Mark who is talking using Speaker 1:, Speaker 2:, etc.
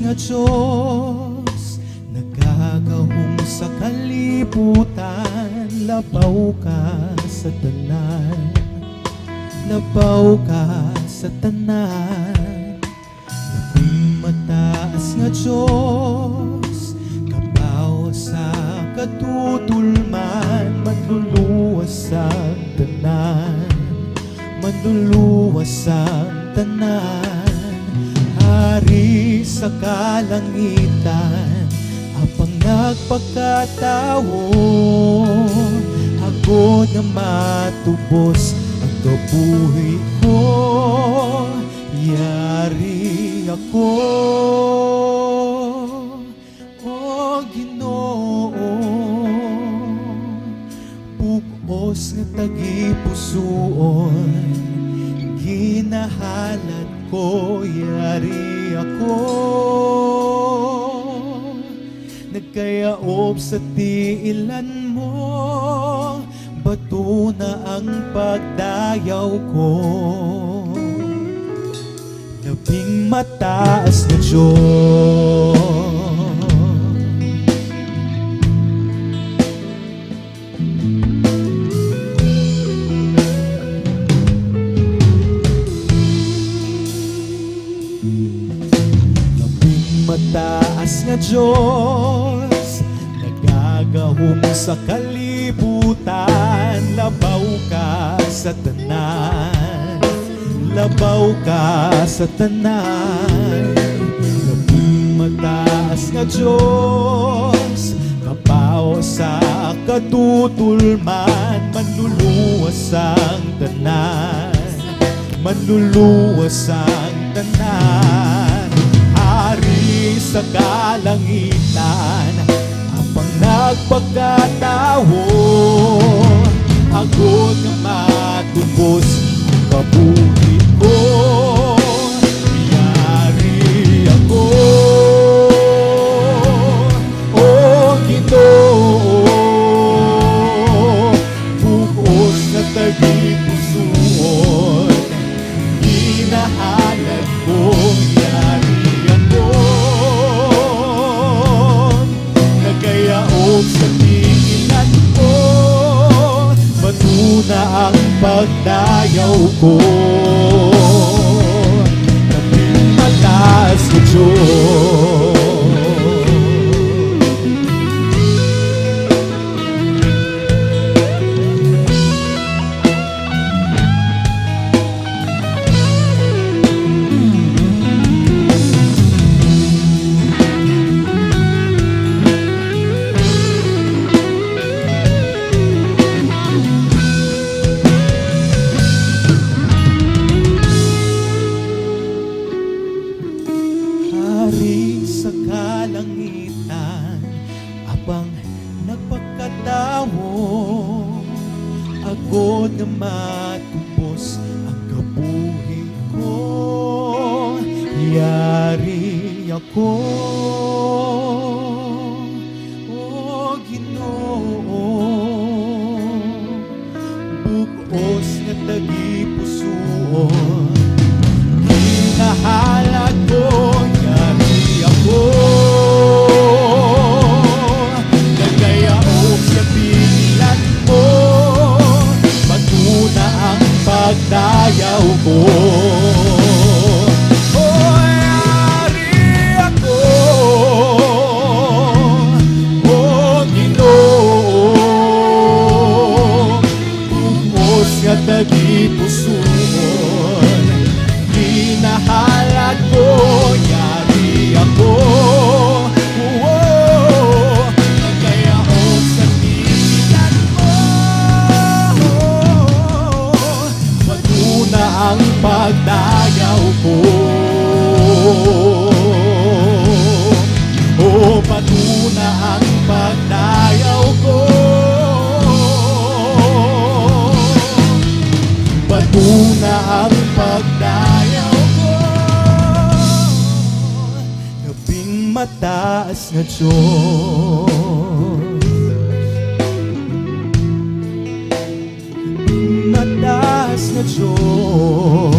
Speaker 1: nga Diyos, nagagahom sa kalibutan. Labaw ka sa tanan, labaw ka sa tanan. Labing mataas nga Diyos, kabaw sa katutulman. Manluluwas ang tanan, manluluwas ang tanan. Hari sa kalangitan, apang nagpagkatao, ako na matubos ang kabuhi ko. Yari ako, O Ginoo, bukos nga tagipusoon, ginahalad ko. Yari ako, nagkayaob sa tiilan mo, bato na ang pagdayaw ko. Labing mataas na Diyos, mataas nga Diyos, nagagahom sa kalibutan. Labaw ka sa tanan, labaw ka sa tanan. Labing mataas nga Diyos, kabaw sa katutulman. Manluluwas ang tanan, manluluwas ang tanan. Hari sa kalangitan, apang nagpagkatao, ako na matubos ang kabuhi ko. Yari ako, O Ginoo, bukos na tagipusoon, ginahalad ko. Sa tiilan ko, bato na ang pagdayaw ko. Labing mataas na Diyos, sa kalangitan, apang nagpagkatao, ako na matubos ang kabuhi ko. Yari ako, O Ginoo, bukos na tagipusoon, ginahalad ko. Nagkayaob sa tiilan mo, bato na ang pagdayaw ko. Yari ako, O Ginoo, bukos nga tagipusoon, ginahalad ko. Yari ako, nagkayaob sa tiilan mo, bato na ang pagdayaw ko. Bato na ang pagdayaw ko, bato na ang pagdayaw ko. Labing mataas na Diyos, labing mataas na Diyos,